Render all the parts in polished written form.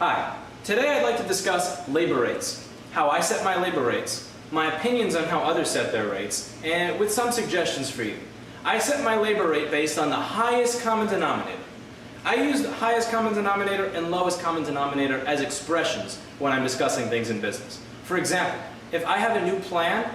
Hi, today I'd like to discuss labor rates, how I set my labor rates, my opinions on how others set their rates, and with some suggestions for you. I set my labor rate based on the highest common denominator. I use the highest common denominator and lowest common denominator as expressions when I'm discussing things in business. For example, if I have a new plan,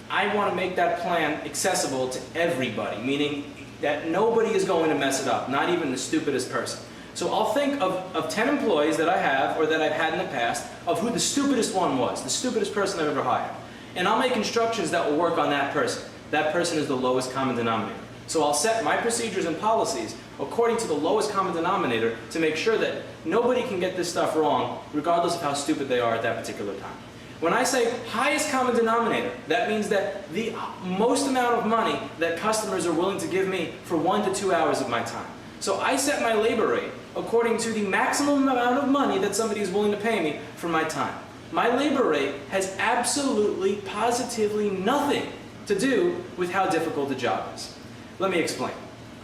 I want to make that plan accessible to everybody, meaning that nobody is going to mess it up, not even the stupidest person. So I'll think of 10 employees that I have or that I've had in the past of who the stupidest one was, the stupidest person I've ever hired. And I'll make instructions that will work on that person. That person is the lowest common denominator. So I'll set my procedures and policies according to the lowest common denominator to make sure that nobody can get this stuff wrong, regardless of how stupid they are at that particular time. When I say highest common denominator, that means that the most amount of money that customers are willing to give me for 1 to 2 hours of my time. So I set my labor rate according to the maximum amount of money that somebody is willing to pay me for my time. My labor rate has absolutely, positively nothing to do with how difficult the job is. Let me explain.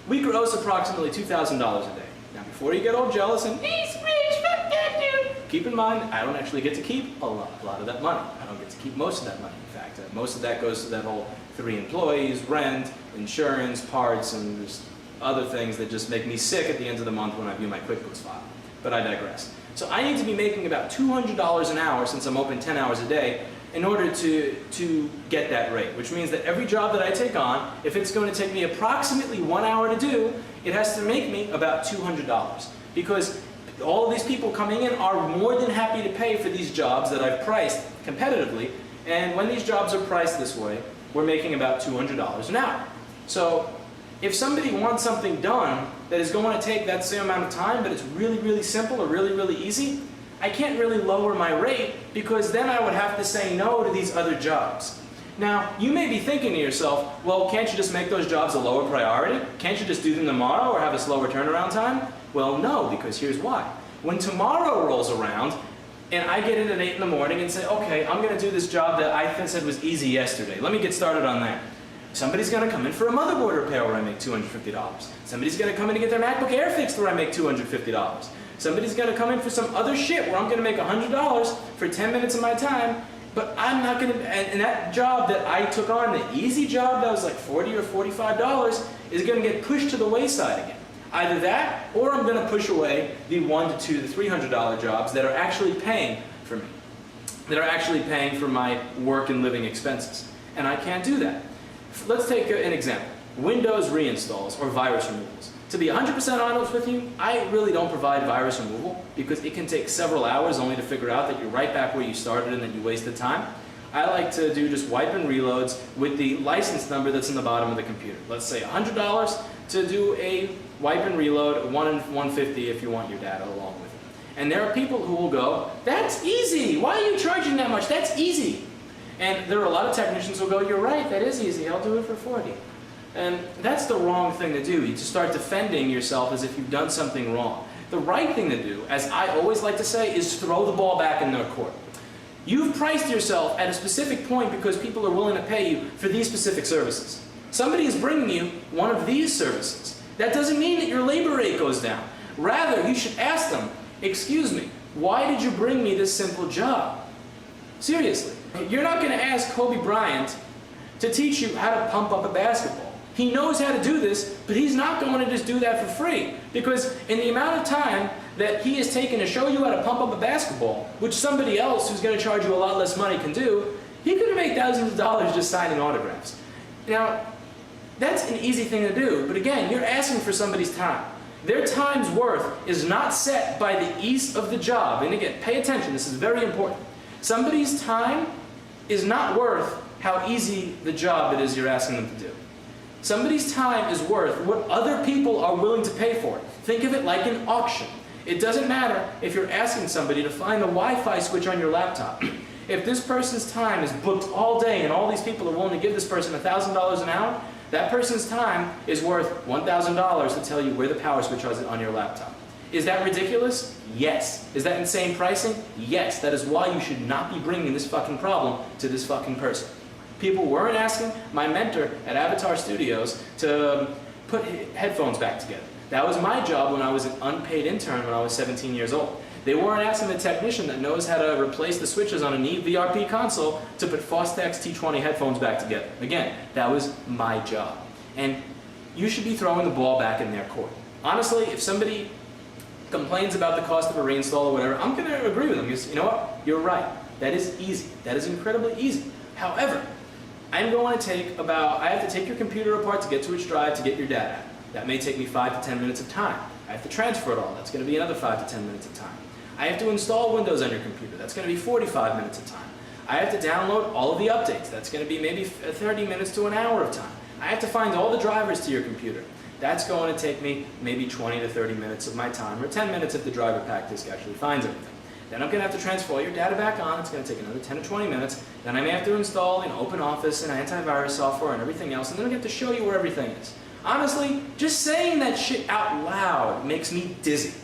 We gross approximately $2,000 a day. Now before you get all jealous and, hey, Screech, fuck that dude, keep in mind, I don't actually get to keep a lot of that money. I don't get to keep most of that money, in fact. Most of that goes to that whole 3 employees, rent, insurance, parts, and just other things that just make me sick at the end of the month when I view my QuickBooks file. But I digress. So I need to be making about $200 an hour since I'm open 10 hours a day in order to get that rate, which means that every job that I take on, if it's going to take me approximately 1 hour to do, it has to make me about $200. Because all of these people coming in are more than happy to pay for these jobs that I've priced competitively, and when these jobs are priced this way, we're making about $200 an hour. So if somebody wants something done that is going to take that same amount of time, but it's really, really simple or really, really easy, I can't really lower my rate because then I would have to say no to these other jobs. Now, you may be thinking to yourself, well, can't you just make those jobs a lower priority? Can't you just do them tomorrow or have a slower turnaround time? Well, no, because here's why. When tomorrow rolls around and I get in at 8 in the morning and say, okay, I'm going to do this job that I said was easy yesterday. Let me get started on that. Somebody's going to come in for a motherboard repair where I make $250. Somebody's going to come in to get their MacBook Air fixed where I make $250. Somebody's going to come in for some other shit where I'm going to make $100 for 10 minutes of my time, but I'm not going to, and that job that I took on, the easy job that was like $40 or $45, is going to get pushed to the wayside again. Either that, or I'm going to push away the $100 to $300 jobs that are actually paying for me, that are actually paying for my work and living expenses. And I can't do that. Let's take an example. Windows reinstalls or virus removals. To be 100% honest with you, I really don't provide virus removal because it can take several hours only to figure out that you're right back where you started and that you wasted time. I like to do just wipe and reloads with the license number that's in the bottom of the computer. Let's say $100 to do a wipe and reload, $150 if you want your data along with it. And there are people who will go, that's easy, why are you charging that much? That's easy. And there are a lot of technicians who will go, you're right, that is easy, I'll do it for $40. And that's the wrong thing to do. You just start defending yourself as if you've done something wrong. The right thing to do, as I always like to say, is throw the ball back in their court. You've priced yourself at a specific point because people are willing to pay you for these specific services. Somebody is bringing you one of these services. That doesn't mean that your labor rate goes down. Rather, you should ask them, excuse me, why did you bring me this simple job? Seriously. You're not going to ask Kobe Bryant to teach you how to pump up a basketball. He knows how to do this, but he's not going to just do that for free. Because in the amount of time that he has taken to show you how to pump up a basketball, which somebody else who's going to charge you a lot less money can do, he could have made thousands of dollars just signing autographs. Now, that's an easy thing to do, but again, you're asking for somebody's time. Their time's worth is not set by the ease of the job. And again, pay attention, this is very important. Somebody's time is not worth how easy the job it is you're asking them to do. Somebody's time is worth what other people are willing to pay for it. Think of it like an auction. It doesn't matter if you're asking somebody to find the Wi-Fi switch on your laptop. If this person's time is booked all day and all these people are willing to give this person $1,000 an hour, that person's time is worth $1,000 to tell you where the power switch is on your laptop. Is that ridiculous? Yes. Is that insane pricing? Yes. That is why you should not be bringing this fucking problem to this fucking person. People weren't asking my mentor at Avatar Studios to put headphones back together. That was my job when I was an unpaid intern when I was 17 years old. They weren't asking the technician that knows how to replace the switches on a neat VRP console to put Fostex T20 headphones back together. Again, that was my job. And you should be throwing the ball back in their court. Honestly, if somebody complains about the cost of a reinstall or whatever, I'm going to agree with them because, you know what, you're right. That is easy. That is incredibly easy. However, I have to take your computer apart to get to its drive to get your data out. That may take me 5 to 10 minutes of time. I have to transfer it all. That's going to be another 5 to 10 minutes of time. I have to install Windows on your computer. That's going to be 45 minutes of time. I have to download all of the updates. That's going to be maybe 30 minutes to an hour of time. I have to find all the drivers to your computer. That's going to take me maybe 20 to 30 minutes of my time, or 10 minutes if the driver pack disk actually finds everything. Then I'm going to have to transfer all your data back on. It's going to take another 10 to 20 minutes. Then I may have to install OpenOffice and antivirus software and everything else, and then I have to show you where everything is. Honestly, just saying that shit out loud makes me dizzy.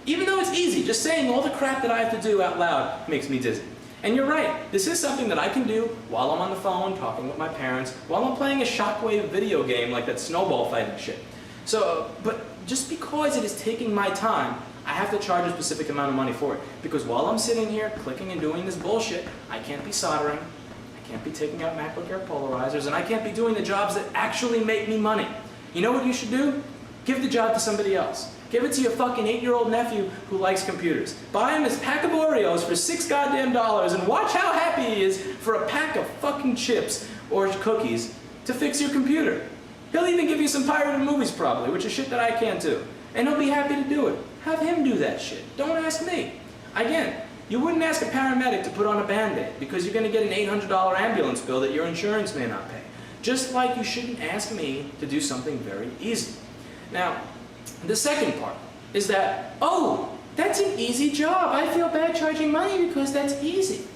Even though it's easy, just saying all the crap that I have to do out loud makes me dizzy. And you're right, this is something that I can do while I'm on the phone talking with my parents, while I'm playing a Shockwave video game like that snowball fighting shit. But just because it is taking my time, I have to charge a specific amount of money for it. Because while I'm sitting here clicking and doing this bullshit, I can't be soldering, I can't be taking out MacBook Air polarizers, and I can't be doing the jobs that actually make me money. You know what you should do? Give the job to somebody else. Give it to your fucking 8-year-old nephew who likes computers. Buy him his pack of Oreos for $6 goddamn and watch how happy he is for a pack of fucking chips or cookies to fix your computer. He'll even give you some pirated movies probably, which is shit that I can't do. And he'll be happy to do it. Have him do that shit. Don't ask me. Again, you wouldn't ask a paramedic to put on a Band-Aid because you're going to get an $800 ambulance bill that your insurance may not pay. Just like you shouldn't ask me to do something very easy. Now, the second part is that, oh, that's an easy job. I feel bad charging money because that's easy.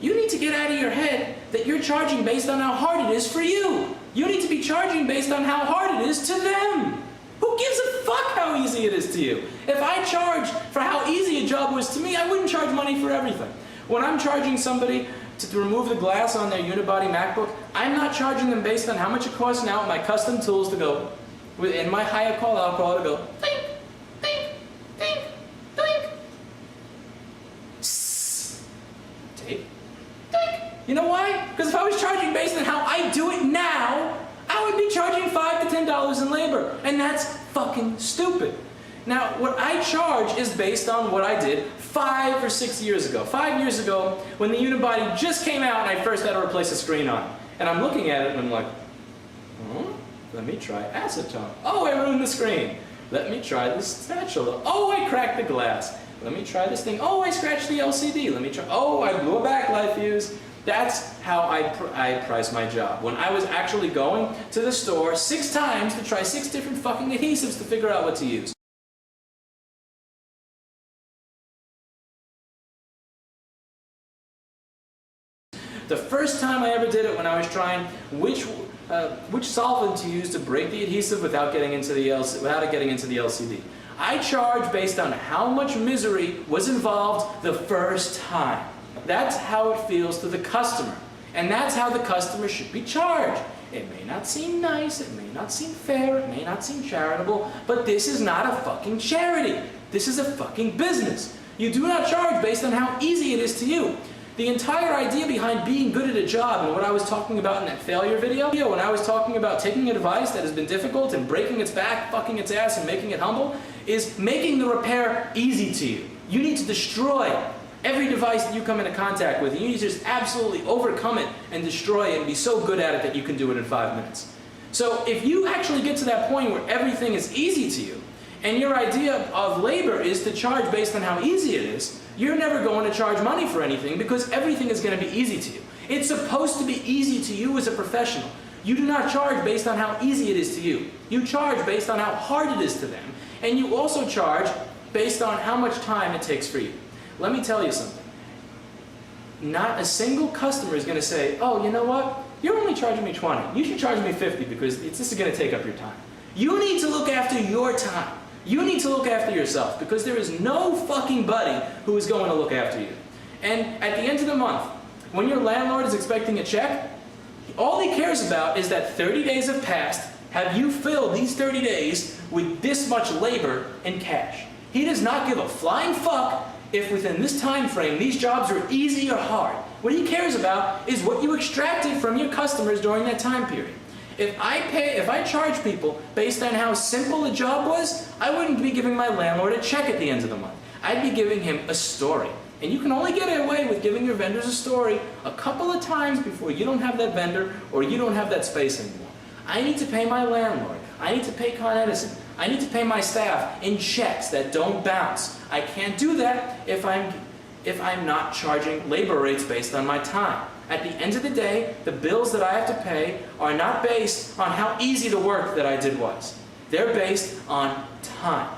You need to get out of your head that you're charging based on how hard it is for you. You need to be charging based on how hard it is to them. Who gives a fuck how easy it is to you? If I charged for how easy a job was to me, I wouldn't charge money for everything. When I'm charging somebody to remove the glass on their unibody MacBook, I'm not charging them based on how much it costs now with my custom tools to go, in my higher call, I'll call it to go, think, think, think, think. Sss. Tape. Think. You know why? Because if I was charging based on how I do it now, I would be charging $5 to $10 in labor, and that's fucking stupid. Now, what I charge is based on what I did 5 or 6 years ago. 5 years ago, when the unibody just came out and I first had to replace the screen on it. And I'm looking at it and I'm like, let me try acetone. Oh, I ruined the screen. Let me try this spatula. Oh, I cracked the glass. Let me try this thing. Oh, I scratched the LCD. Let me try. Oh, I blew a backlight fuse. That's how I price my job. When I was actually going to the store 6 times to try 6 different fucking adhesives to figure out what to use. The first time I ever did it, when I was trying which solvent to use to break the adhesive without getting into the LCD. I charged based on how much misery was involved the first time. That's how it feels to the customer. And that's how the customer should be charged. It may not seem nice, it may not seem fair, it may not seem charitable, but this is not a fucking charity. This is a fucking business. You do not charge based on how easy it is to you. The entire idea behind being good at a job, and what I was talking about in that failure video, when I was talking about taking a device that has been difficult and breaking its back, fucking its ass, and making it humble, is making the repair easy to you. You need to destroy every device that you come into contact with. You need to just absolutely overcome it and destroy it and be so good at it that you can do it in 5 minutes. So if you actually get to that point where everything is easy to you, and your idea of labor is to charge based on how easy it is, you're never going to charge money for anything because everything is going to be easy to you. It's supposed to be easy to you as a professional. You do not charge based on how easy it is to you. You charge based on how hard it is to them. And you also charge based on how much time it takes for you. Let me tell you something. Not a single customer is going to say, oh, you know what? You're only charging me 20. You should charge me 50 because this is going to take up your time. You need to look after your time. You need to look after yourself because there is no fucking buddy who is going to look after you. And at the end of the month, when your landlord is expecting a check, all he cares about is that 30 days have passed. Have you filled these 30 days with this much labor and cash? He does not give a flying fuck if within this time frame these jobs are easy or hard. What he cares about is what you extracted from your customers during that time period. If I charge people based on how simple a job was, I wouldn't be giving my landlord a check at the end of the month. I'd be giving him a story. And you can only get away with giving your vendors a story a couple of times before you don't have that vendor or you don't have that space anymore. I need to pay my landlord. I need to pay Con Edison. I need to pay my staff in checks that don't bounce. I can't do that if I'm not charging labor rates based on my time. At the end of the day, the bills that I have to pay are not based on how easy the work that I did was. They're based on time.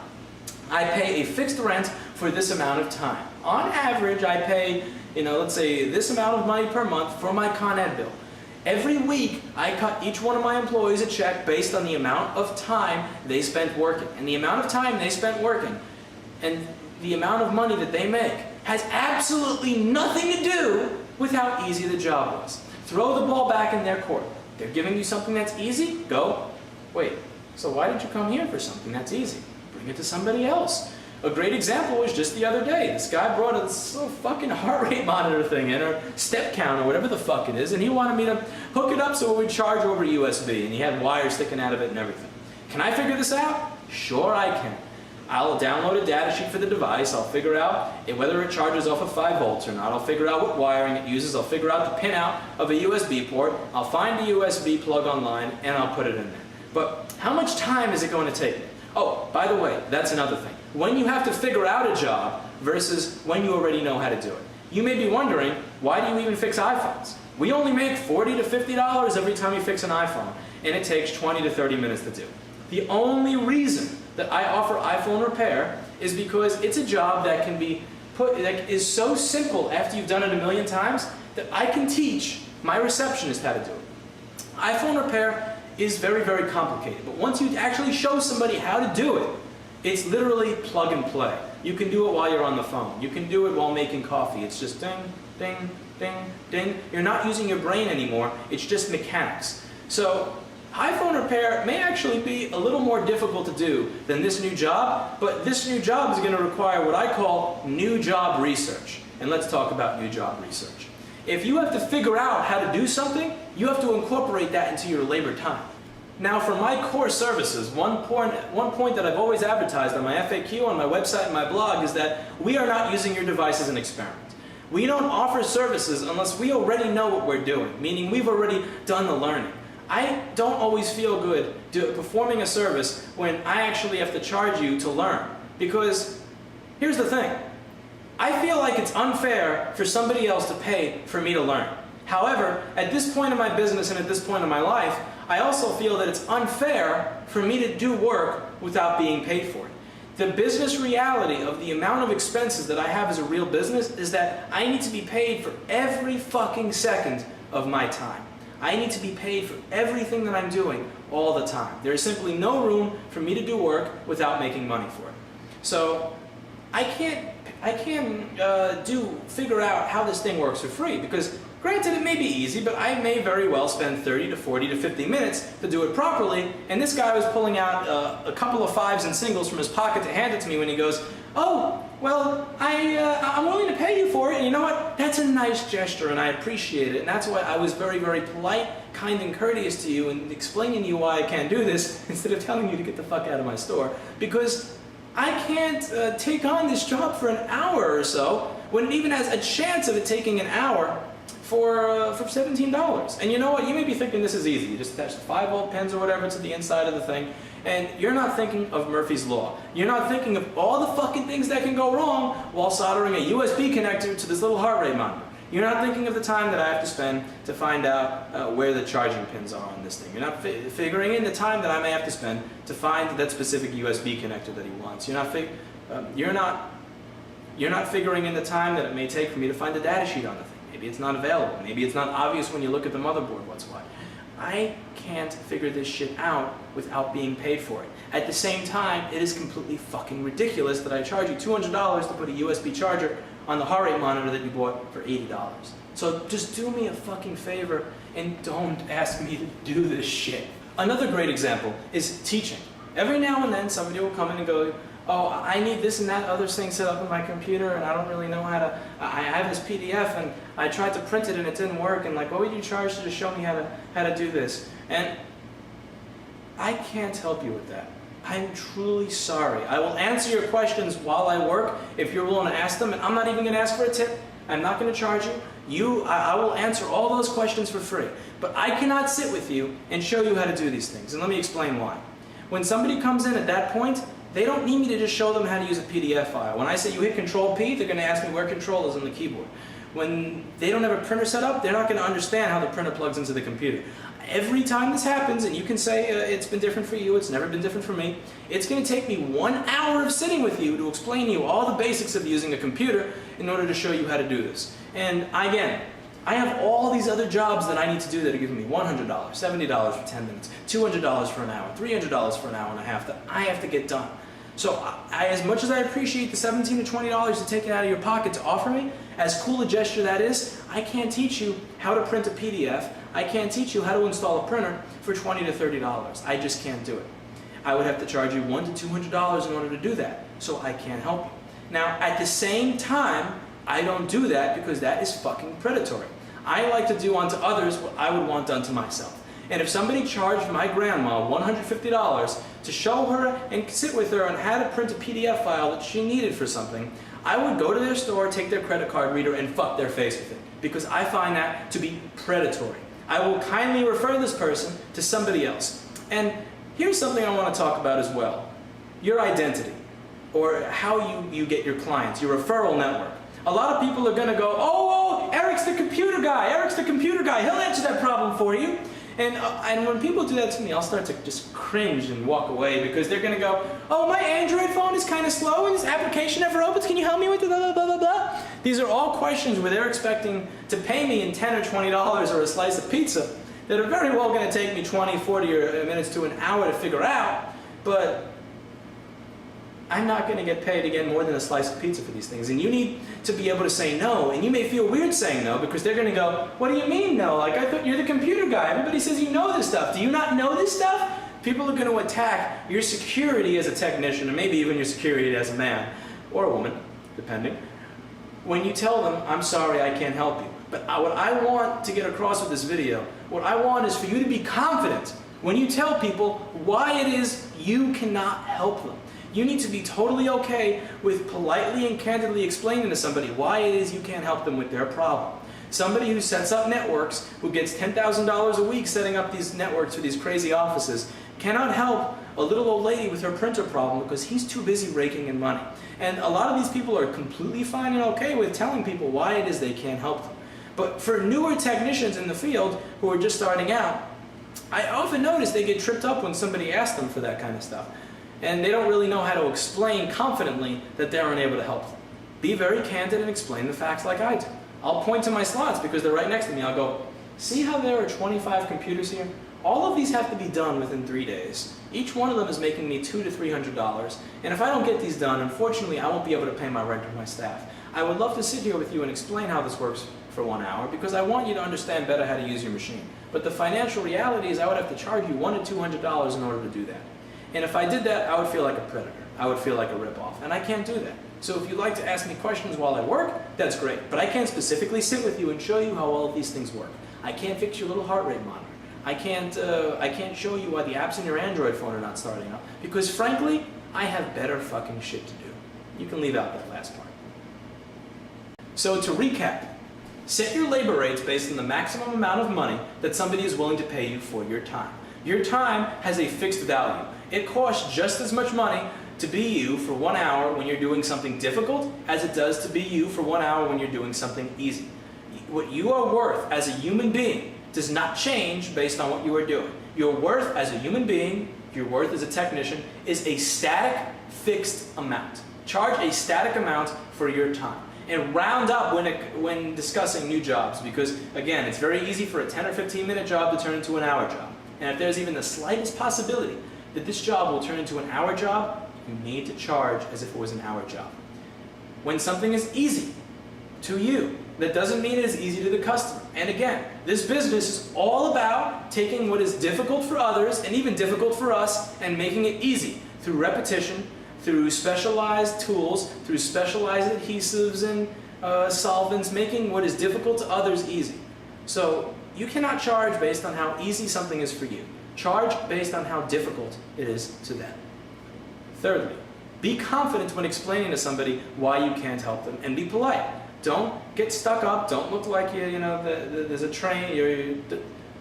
I pay a fixed rent for this amount of time. On average, I pay, let's say this amount of money per month for my Con Ed bill. Every week, I cut each one of my employees a check based on the amount of time they spent working. And the amount of time they spent working and the amount of money that they make has absolutely nothing to do with how easy the job was. Throw the ball back in their court. They're giving you something that's easy? Go. Wait, so why did you come here for something that's easy? Bring it to somebody else. A great example was just the other day. This guy brought a little fucking heart rate monitor thing in, or step count, or whatever the fuck it is, and he wanted me to hook it up so it would charge over USB, and he had wires sticking out of it and everything. Can I figure this out? Sure I can. I'll download a data sheet for the device, I'll figure out whether it charges off of 5 volts or not, I'll figure out what wiring it uses, I'll figure out the pinout of a USB port, I'll find the USB plug online, and I'll put it in there. But how much time is it going to take me? Oh, by the way, that's another thing. When you have to figure out a job versus when you already know how to do it. You may be wondering, why do you even fix iPhones? We only make $40 to $50 every time you fix an iPhone, and it takes 20 to 30 minutes to do. The only reason that I offer iPhone repair is because it's a job that can be that is so simple after you've done it a million times that I can teach my receptionist how to do it. iPhone repair is very, very complicated, but once you actually show somebody how to do it, it's literally plug and play. You can do it while you're on the phone. You can do it while making coffee. It's just ding, ding, ding, ding. You're not using your brain anymore. It's just mechanics. So iPhone repair may actually be a little more difficult to do than this new job, but this new job is going to require what I call new job research. And let's talk about new job research. If you have to figure out how to do something, you have to incorporate that into your labor time. Now, for my core services, one point that I've always advertised on my FAQ, on my website, and my blog is that we are not using your device as an experiment. We don't offer services unless we already know what we're doing, meaning we've already done the learning. I don't always feel good performing a service when I actually have to charge you to learn. Because here's the thing. I feel like it's unfair for somebody else to pay for me to learn. However, at this point in my business and at this point in my life, I also feel that it's unfair for me to do work without being paid for it. The business reality of the amount of expenses that I have as a real business is that I need to be paid for every fucking second of my time. I need to be paid for everything that I'm doing all the time. There is simply no room for me to do work without making money for it. So I can't figure out how this thing works for free, because granted it may be easy, but I may very well spend 30 to 40 to 50 minutes to do it properly, and this guy was pulling out a couple of 5s and singles from his pocket to hand it to me when he goes, oh, well, I'm willing to pay you for it, and you know what? That's a nice gesture, and I appreciate it, and that's why I was very, very polite, kind, and courteous to you, and explaining to you why I can't do this, instead of telling you to get the fuck out of my store, because I can't take on this job for an hour or so, when it even has a chance of it taking an hour for $17. And you know what? You may be thinking this is easy. You just attach the 5-volt pins or whatever to the inside of the thing, and you're not thinking of Murphy's Law. You're not thinking of all the fucking things that can go wrong while soldering a USB connector to this little heart rate monitor. You're not thinking of the time that I have to spend to find out where the charging pins are on this thing. You're not figuring in the time that I may have to spend to find that specific USB connector that he wants. You're not figuring in the time that it may take for me to find the data sheet on the thing. Maybe it's not available. Maybe it's not obvious when you look at the motherboard what's what. I can't figure this shit out without being paid for it. At the same time, it is completely fucking ridiculous that I charge you $200 to put a USB charger on the heart rate monitor that you bought for $80. So just do me a fucking favor and don't ask me to do this shit. Another great example is teaching. Every now and then somebody will come in and go, oh, I need this and that other thing set up on my computer and I don't really know how to, I have this PDF and I tried to print it and it didn't work, and like, what would you charge to just show me how to do this? And I can't help you with that. I'm truly sorry. I will answer your questions while I work if you're willing to ask them, and I'm not even going to ask for a tip. I'm not going to charge you. I will answer all those questions for free. But I cannot sit with you and show you how to do these things, and let me explain why. When somebody comes in at that point, they don't need me to just show them how to use a PDF file. When I say you hit Control-P, they're going to ask me where Control is on the keyboard. When they don't have a printer set up, they're not going to understand how the printer plugs into the computer. Every time this happens, and you can say it's been different for you, it's never been different for me, it's going to take me 1 hour of sitting with you to explain to you all the basics of using a computer in order to show you how to do this. And again, I have all these other jobs that I need to do that are giving me $100, $70 for 10 minutes, $200 for an hour, $300 for an hour and a half that I have to get done. So as much as I appreciate the $17 to $20 to take it out of your pocket to offer me, as cool a gesture that is, I can't teach you how to print a PDF. I can't teach you how to install a printer for $20 to $30. I just can't do it. I would have to charge you $100 to $200 in order to do that, so I can't help you. Now, at the same time, I don't do that because that is fucking predatory. I like to do unto others what I would want done to myself. And if somebody charged my grandma $150 to show her and sit with her on how to print a PDF file that she needed for something, I would go to their store, take their credit card reader, and fuck their face with it, because I find that to be predatory. I will kindly refer this person to somebody else. And here's something I want to talk about as well. Your identity, or how you get your clients, your referral network. A lot of people are going to go, oh, Eric's the computer guy, Eric's the computer guy, he'll answer that problem for you. And when people do that to me, I'll start to just cringe and walk away, because they're going to go, oh, my Android phone is kind of slow and this application never opens, can you help me with it, blah, blah, blah, blah, blah. These are all questions where they're expecting to pay me in $10 or $20 or a slice of pizza that are very well going to take me 20, 40 minutes to an hour to figure out, but I'm not going to get paid again more than a slice of pizza for these things. And you need to be able to say no, and you may feel weird saying no because they're going to go, what do you mean no? Like, I thought you're the computer guy. Everybody says you know this stuff. Do you not know this stuff? People are going to attack your security as a technician, and maybe even your security as a man or a woman, depending, when you tell them, I'm sorry, I can't help you. But what I want to get across with this video, what I want is for you to be confident when you tell people why it is you cannot help them. You need to be totally okay with politely and candidly explaining to somebody why it is you can't help them with their problem. Somebody who sets up networks, who gets $10,000 a week setting up these networks for these crazy offices, cannot help a little old lady with her printer problem because he's too busy raking in money. And a lot of these people are completely fine and okay with telling people why it is they can't help them. But for newer technicians in the field who are just starting out, I often notice they get tripped up when somebody asks them for that kind of stuff. And they don't really know how to explain confidently that they're unable to help them. Be very candid and explain the facts like I do. I'll point to my slots because they're right next to me. I'll go, see how there are 25 computers here? All of these have to be done within 3 days. Each one of them is making me $200 to $300. And if I don't get these done, unfortunately, I won't be able to pay my rent or my staff. I would love to sit here with you and explain how this works for 1 hour because I want you to understand better how to use your machine. But the financial reality is I would have to charge you $100 to $200 in order to do that. And if I did that, I would feel like a predator. I would feel like a ripoff. And I can't do that. So if you'd like to ask me questions while I work, that's great. But I can't specifically sit with you and show you how all of these things work. I can't fix your little heart rate monitor. I can't show you why the apps in your Android phone are not starting up. Because frankly, I have better fucking shit to do. You can leave out that last part. So to recap, set your labor rates based on the maximum amount of money that somebody is willing to pay you for your time. Your time has a fixed value. It costs just as much money to be you for 1 hour when you're doing something difficult as it does to be you for 1 hour when you're doing something easy. What you are worth as a human being does not change based on what you are doing. Your worth as a human being, your worth as a technician, is a static, fixed amount. Charge a static amount for your time. And round up when discussing new jobs, because again, it's very easy for a 10 or 15 minute job to turn into an hour job. And if there's even the slightest possibility that this job will turn into an hour job, you need to charge as if it was an hour job. When something is easy to you, that doesn't mean it is easy to the customer. And again, this business is all about taking what is difficult for others and even difficult for us and making it easy through repetition, through specialized tools, through specialized adhesives and solvents, making what is difficult to others easy. So you cannot charge based on how easy something is for you. Charge based on how difficult it is to them. Thirdly, be confident when explaining to somebody why you can't help them, and be polite. Don't get stuck up. Don't look like there's a train.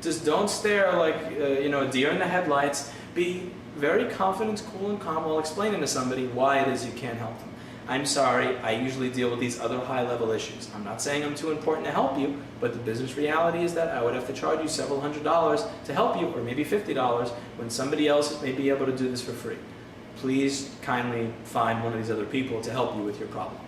Just don't stare like a deer in the headlights. Be very confident, cool, and calm while explaining to somebody why it is you can't help them. I'm sorry, I usually deal with these other high-level issues. I'm not saying I'm too important to help you, but the business reality is that I would have to charge you several $100s to help you, or maybe $50, when somebody else may be able to do this for free. Please kindly find one of these other people to help you with your problem.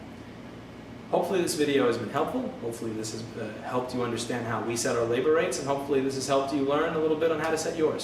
Hopefully this video has been helpful. Hopefully this has helped you understand how we set our labor rates, and hopefully this has helped you learn a little bit on how to set yours.